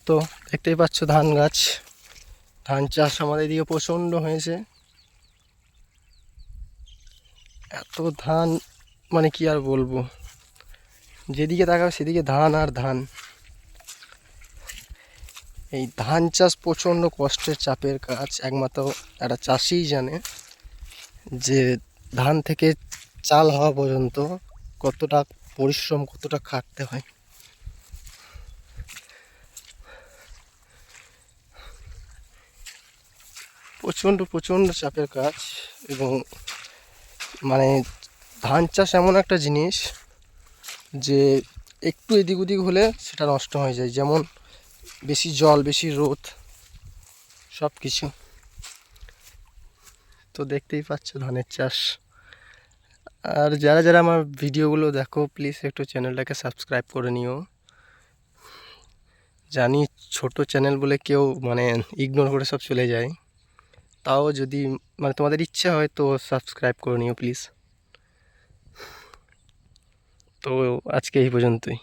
তো দেখতেই পাচ্ছ ধান গাছ, ধান চাষ আমাদের এদিকে প্রচণ্ড হয়েছে। এত ধান মানে কি আর বলবো, যেদিকে তাকাবে সেদিকে ধান আর ধান। এই ধান চাষ প্রচণ্ড কষ্টের চাপের কাজ, একমাত্র একটা চাষিই জানে যে ধান থেকে চাল হওয়া পর্যন্ত কতটা পরিশ্রম, কতটা খাটতে হয়। প্রচণ্ড প্রচণ্ড চাপের কাজ। এবং মানে ধান চাষ এমন একটা জিনিস যে একটু এদিক ওদিক হলে সেটা নষ্ট হয়ে যায়, যেমন বেশি জল, বেশি রোদ, সব কিছু। তো দেখতেই পাচ্ছ ধানের চাষ। আর যারা যারা আমার ভিডিওগুলো দেখো, প্লিজ একটু চ্যানেলটাকে সাবস্ক্রাইব করে নিও। জানি ছোট চ্যানেল বলে কেউ মানে ইগনোর করে সব চলে যায়, তাও যদি মানে তোমাদের ইচ্ছা হয় তো সাবস্ক্রাইব করে নিও প্লিজ। তো আজকে এই পর্যন্তই।